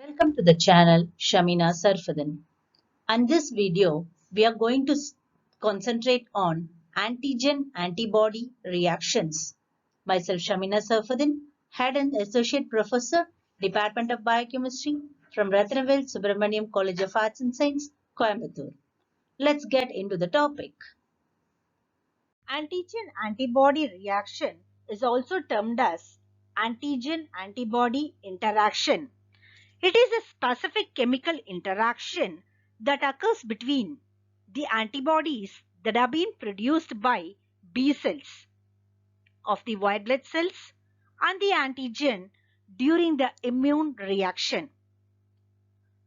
Welcome to the channel Shamina Sarfadan. And this video we are going to concentrate on antigen antibody reactions. Myself Shamina Sarfadan, Head and Associate Professor, Department of Biochemistry from Ratnavale Subramaniam College of Arts and Science, Coimbatore. Let's get into the topic. Antigen-antibody reaction is also termed as antigen-antibody interaction. It is a specific chemical interaction that occurs between the antibodies that are being produced by B cells of the white blood cells and the antigen during the immune reaction.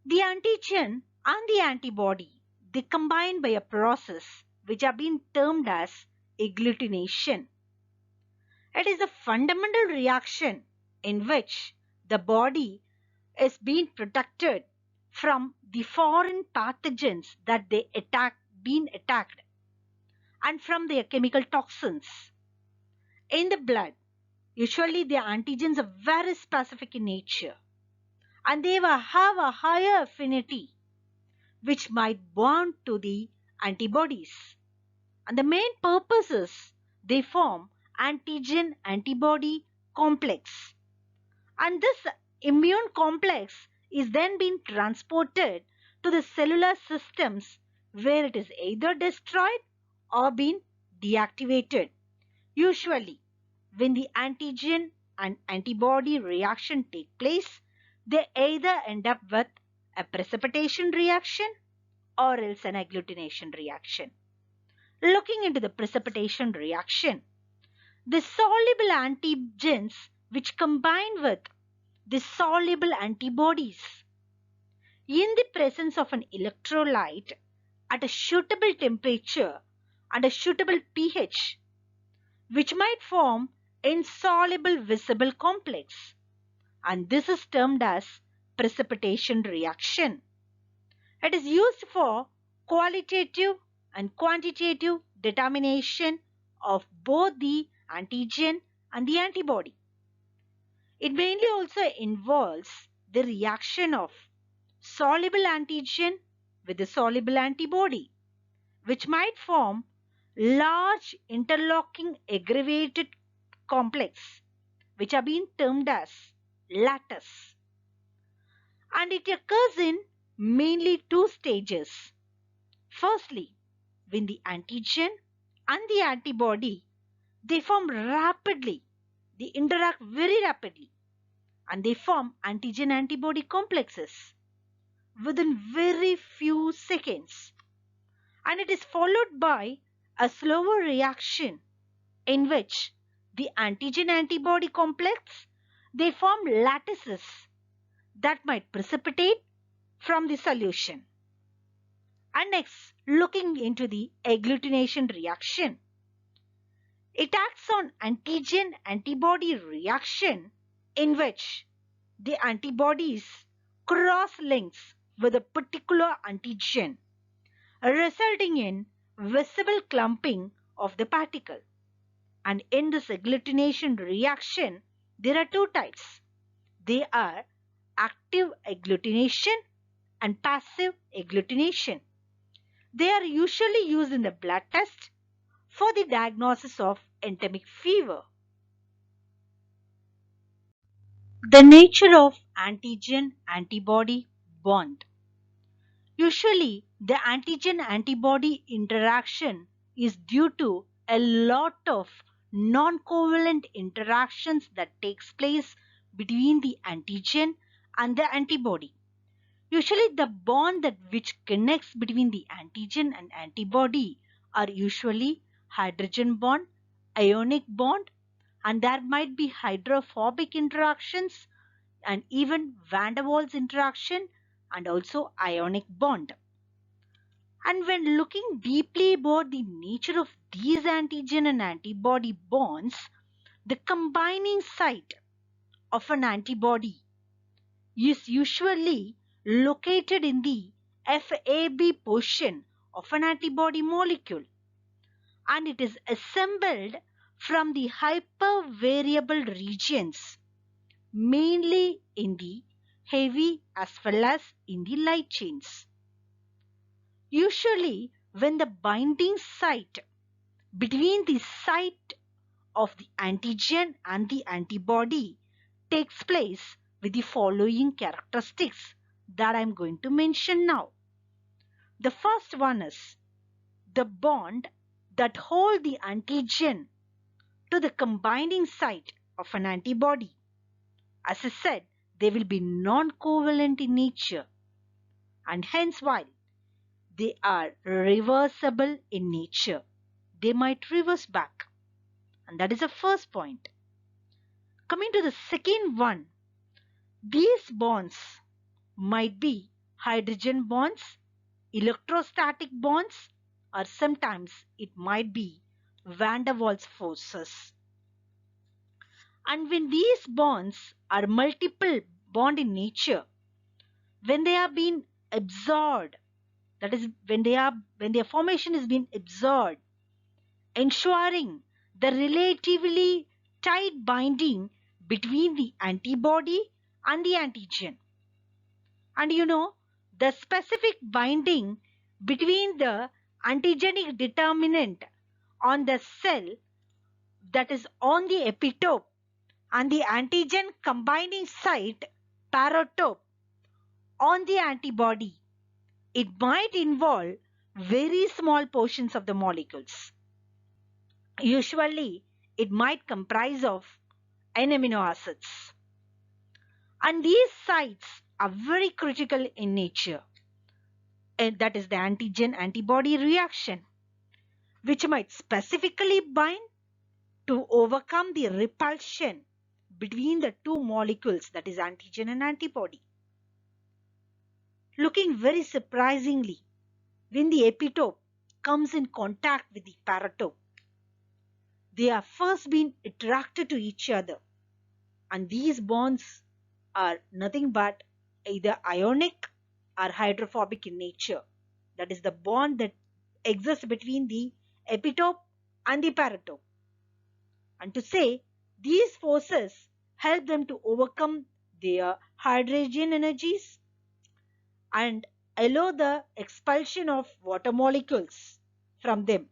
The antigen and the antibody, they combine by a process which are being termed as agglutination. It is a fundamental reaction in which the body is being protected from the foreign pathogens that been attacked and from their chemical toxins. In the blood, usually the antigens are very specific in nature and they will have a higher affinity which might bond to the antibodies. And the main purpose is they form antigen antibody complex. And this immune complex is then being transported to the cellular systems where it is either destroyed or being deactivated. Usually, when the antigen and antibody reaction take place, they either end up with a precipitation reaction or else an agglutination reaction. Looking into the precipitation reaction, the soluble antigens which combine with the soluble antibodies in the presence of an electrolyte at a suitable temperature and a suitable pH, which might form insoluble visible complex, and this is termed as precipitation reaction. It is used for qualitative and quantitative determination of both the antigen and the antibody. It mainly also involves the reaction of soluble antigen with the soluble antibody, which might form large interlocking aggregated complex, which are being termed as lattice. And it occurs in mainly two stages. Firstly, when the antigen and the antibody, they form rapidly, they interact very rapidly, and they form antigen antibody complexes within very few seconds, and it is followed by a slower reaction in which the antigen antibody complex, they form lattices that might precipitate from the solution. And next, looking into the agglutination reaction, it acts on antigen antibody reaction in which the antibodies cross links with a particular antigen, resulting in visible clumping of the particle. And in this agglutination reaction, there are two types. They are active agglutination and passive agglutination. They are usually used in the blood test for the diagnosis of endemic fever. The nature of antigen-antibody bond. Usually, the antigen-antibody interaction is due to a lot of non-covalent interactions that takes place between the antigen and the antibody. Usually, the bond that which connects between the antigen and antibody are usually hydrogen bond, ionic bond, and there might be hydrophobic interactions and even van der Waals interaction and also ionic bond. And when looking deeply about the nature of these antigen and antibody bonds, the combining site of an antibody is usually located in the FAB portion of an antibody molecule, and it is assembled from the hypervariable regions, mainly in the heavy as well as in the light chains. Usually, when the binding site between the site of the antigen and the antibody takes place with the following characteristics that I am going to mention now. The first one is the bond that hold the antigen to the combining site of an antibody. As I said, they will be non-covalent in nature, and hence while they are reversible in nature, they might reverse back. And that is the first point. Coming to the second one, these bonds might be hydrogen bonds, electrostatic bonds, or sometimes it might be van der Waals forces. And when these bonds are multiple bond in nature, when they are being absorbed, that is when their formation is being absorbed, ensuring the relatively tight binding between the antibody and the antigen. And the specific binding between the antigenic determinant on the cell, that is on the epitope, and the antigen combining site paratope on the antibody, it might involve very small portions of the molecules. Usually, it might comprise of N amino acids. And these sites are very critical in nature. And that is the antigen-antibody reaction, which might specifically bind to overcome the repulsion between the two molecules, that is antigen and antibody. Looking very surprisingly, when the epitope comes in contact with the paratope, they are first being attracted to each other, and these bonds are nothing but either ionic or hydrophobic in nature. That is the bond that exists between the epitope and the paratope. And to say these forces help them to overcome their hydrogen energies and allow the expulsion of water molecules from them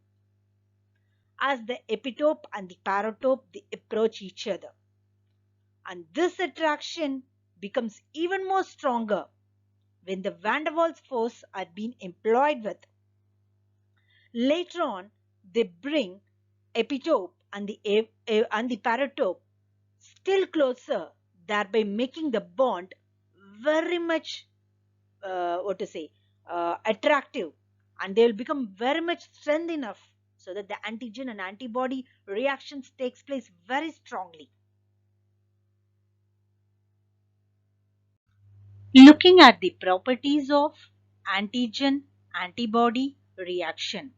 as the epitope and the paratope they approach each other. And this attraction becomes even more stronger when the van der Waals force are being employed with. Later on, they bring epitope and the paratope still closer, thereby making the bond very much attractive, and they will become very much strength enough so that the antigen and antibody reactions takes place very strongly. Looking at the properties of antigen-antibody reaction.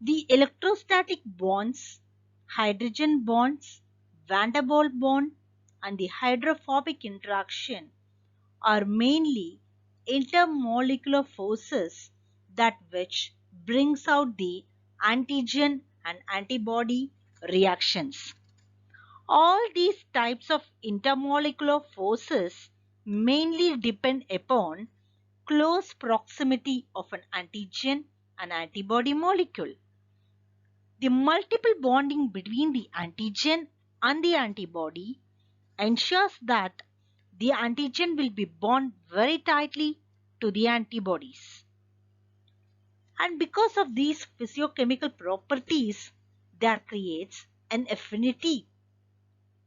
The electrostatic bonds, hydrogen bonds, van der Waals bond, and the hydrophobic interaction are mainly intermolecular forces that which brings out the antigen and antibody reactions. All these types of intermolecular forces mainly depend upon close proximity of an antigen and antibody molecule. The multiple bonding between the antigen and the antibody ensures that the antigen will be bound very tightly to the antibodies. And because of these physiochemical properties, there creates an affinity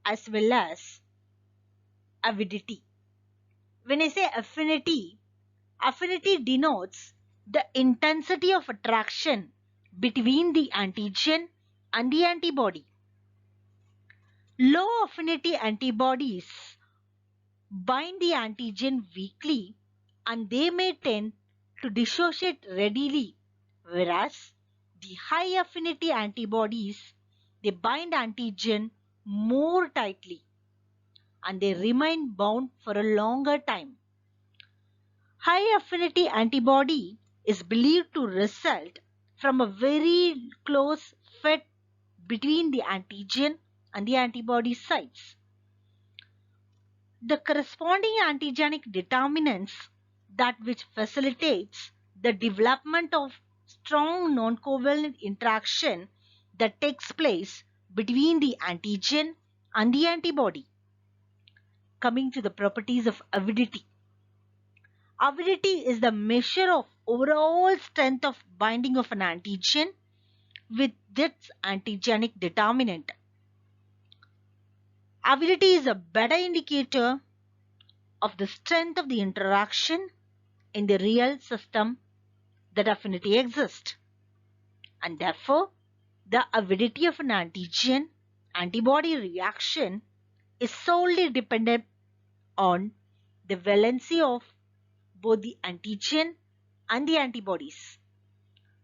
as well as avidity. When I say affinity, affinity denotes the intensity of attraction between the antigen and the antibody. Low affinity antibodies bind the antigen weakly and they may tend to dissociate readily, whereas the high affinity antibodies, they bind antigen more tightly and they remain bound for a longer time. High affinity antibody is believed to result from a very close fit between the antigen and the antibody sites. The corresponding antigenic determinants that which facilitates the development of strong non-covalent interaction that takes place between the antigen and the antibody. Coming to the properties of avidity. Avidity is the measure of overall strength of binding of an antigen with its antigenic determinant. Avidity is a better indicator of the strength of the interaction in the real system that affinity exists, and therefore the avidity of an antigen antibody reaction is solely dependent on the valency of both the antigen and the antibodies,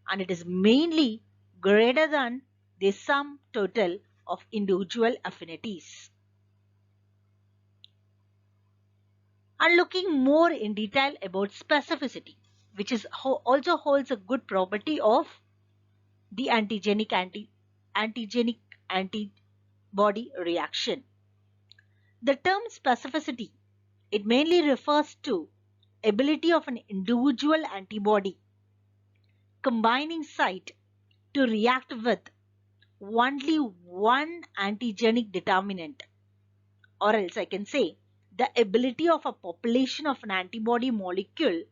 and it is mainly greater than the sum total of individual affinities. And looking more in detail about specificity, which is also holds a good property of the antigenic antibody reaction. The term specificity, it mainly refers to ability of an individual antibody combining site to react with only one antigenic determinant, or else I can say the ability of a population of an antibody molecule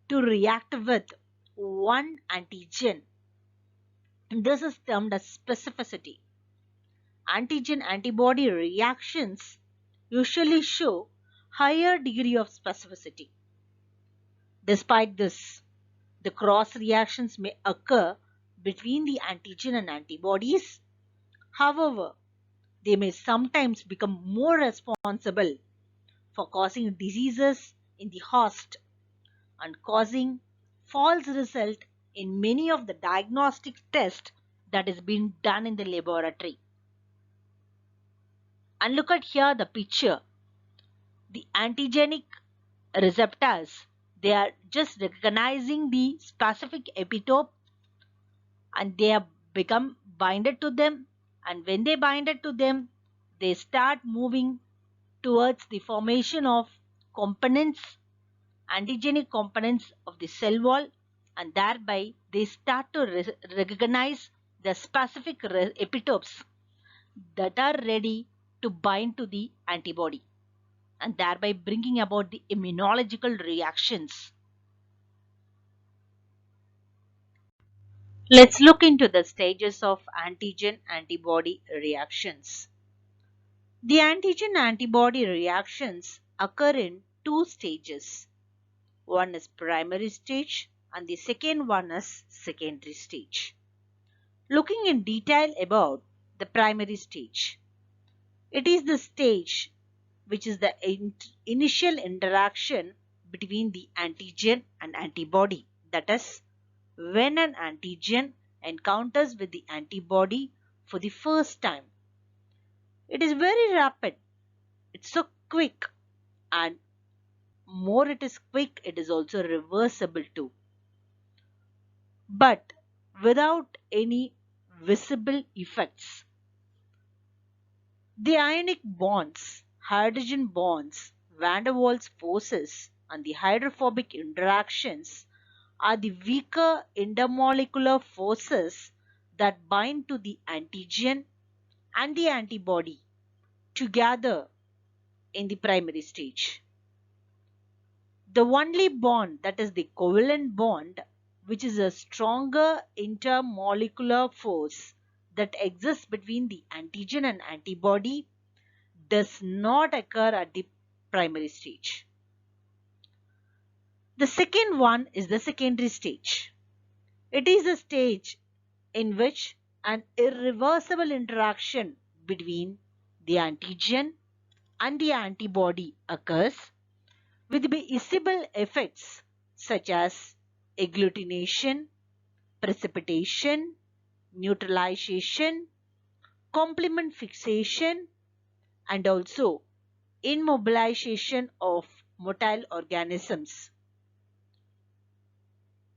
to react with one antigen. This is termed as specificity. Antigen-antibody reactions usually show higher degree of specificity. Despite this, the cross reactions may occur between the antigen and antibodies. However, they may sometimes become more responsible for causing diseases in the host and causing false result in many of the diagnostic tests that is being done in the laboratory. And look at here the picture. The antigenic receptors, they are just recognizing the specific epitope and they have become binded to them, and when they binded to them, they start moving towards the formation of components, antigenic components of the cell wall, and thereby they start to recognize the specific epitopes that are ready to bind to the antibody, and thereby bringing about the immunological reactions. Let's look into the stages of antigen-antibody reactions. The antigen-antibody reactions occur in two stages. One is primary stage and the second one is secondary stage. Looking in detail about the primary stage. It is the stage which is the initial interaction between the antigen and antibody. That is, when an antigen encounters with the antibody for the first time. It is very rapid. It's so quick, and more it is quick, it is also reversible too. But without any visible effects. The ionic bonds, hydrogen bonds, van der Waals forces, and the hydrophobic interactions are the weaker intermolecular forces that bind to the antigen and the antibody together in the primary stage. The only bond, that is the covalent bond, which is a stronger intermolecular force that exists between the antigen and antibody, does not occur at the primary stage. The second one is the secondary stage. It is a stage in which an irreversible interaction between the antigen and the antibody occurs with visible effects such as agglutination, precipitation, neutralization, complement fixation, and also immobilization of motile organisms.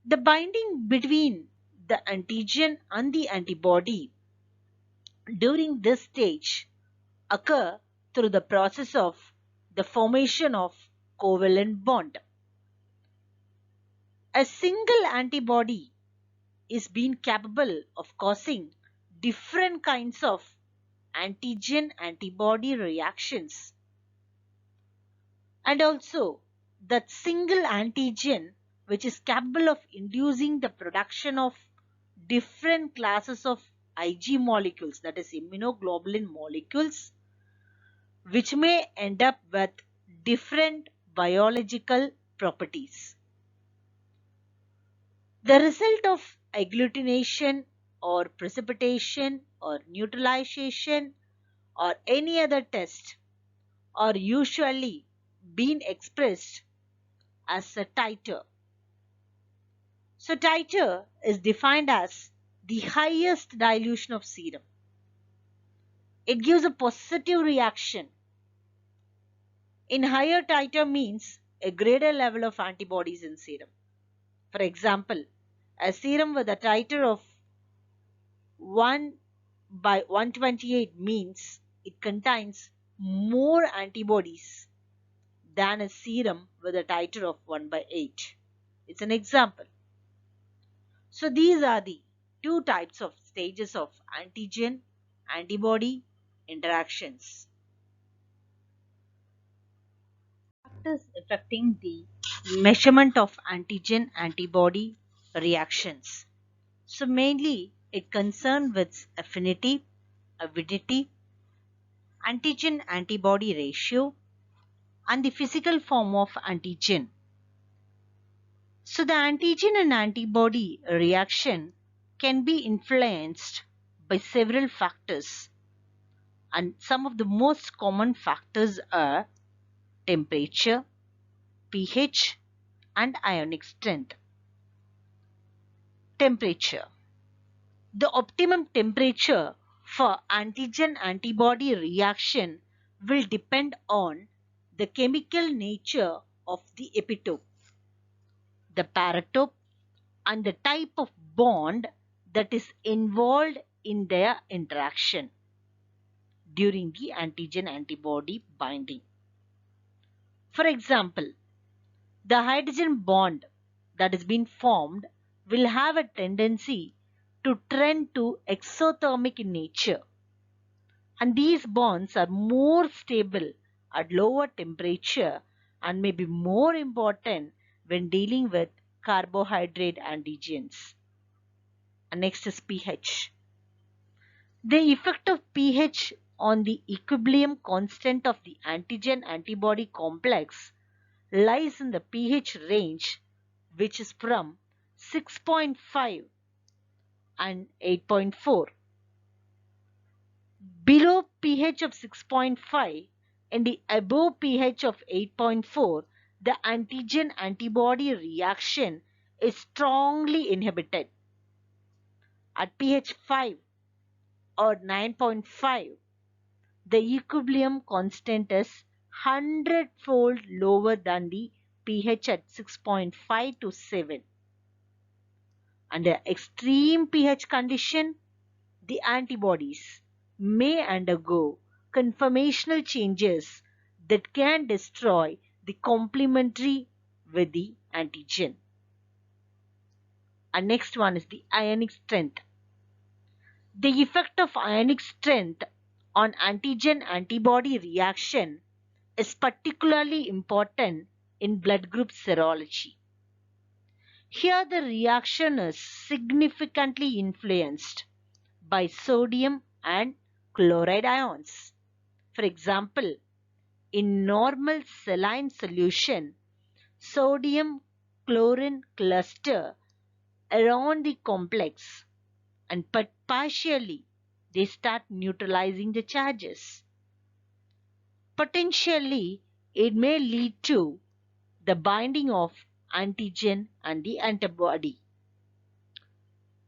The binding between the antigen and the antibody during this stage occur through the process of the formation of covalent bond. A single antibody is being capable of causing different kinds of antigen-antibody reactions. And also, that single antigen which is capable of inducing the production of different classes of Ig molecules, that is immunoglobulin molecules, which may end up with different biological properties. The result of agglutination or precipitation or neutralization or any other test are usually being expressed as a titer. So titer is defined as the highest dilution of serum. It gives a positive reaction. In higher titer means a greater level of antibodies in serum. For example, a serum with a titer of 1 by 128 means it contains more antibodies than a serum with a titer of 1 by 8. It's an example. So these are the two types of stages of antigen-antibody interactions. Factors affecting the measurement of antigen-antibody reactions. So mainly it concerns with affinity, avidity, antigen-antibody ratio, and the physical form of antigen. So the antigen and antibody reaction can be influenced by several factors, and some of the most common factors are temperature, pH, and ionic strength. Temperature. The optimum temperature for antigen-antibody reaction will depend on the chemical nature of the epitope, the paratope, and the type of bond that is involved in their interaction during the antigen-antibody binding. For example, the hydrogen bond that has been formed will have a tendency to trend to exothermic in nature, and these bonds are more stable at lower temperature and may be more important when dealing with carbohydrate antigens. And next is pH. The effect of pH on the equilibrium constant of the antigen-antibody complex lies in the pH range, which is from 6.5 and 8.4. Below pH of 6.5 and the above pH of 8.4, the antigen-antibody reaction is strongly inhibited. At pH 5 or 9.5, the equilibrium constant is 100-fold lower than the pH at 6.5 to 7. Under extreme pH condition, the antibodies may undergo conformational changes that can destroy the complementary with the antigen. And next one is the ionic strength. The effect of ionic strength on antigen-antibody reaction is particularly important in blood group serology. Here the reaction is significantly influenced by sodium and chloride ions. For example, in normal saline solution, sodium chlorine cluster around the complex, and partially they start neutralizing the charges. Potentially, it may lead to the binding of antigen and the antibody.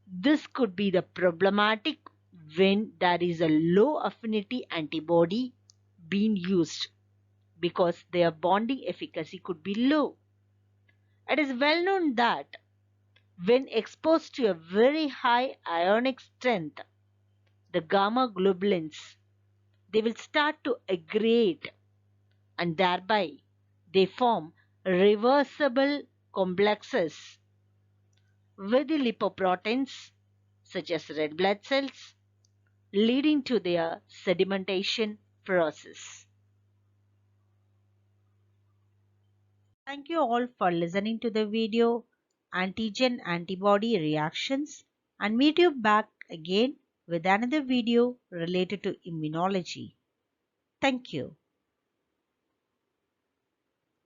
This could be the problematic when there is a low affinity antibody being used because their bonding efficacy could be low. It is well known that when exposed to a very high ionic strength, the gamma globulins, they will start to aggregate and thereby they form reversible complexes with the lipoproteins such as red blood cells, leading to their sedimentation process. Thank you all for listening to the video antigen-antibody reactions, and meet you back again with another video related to immunology. Thank you.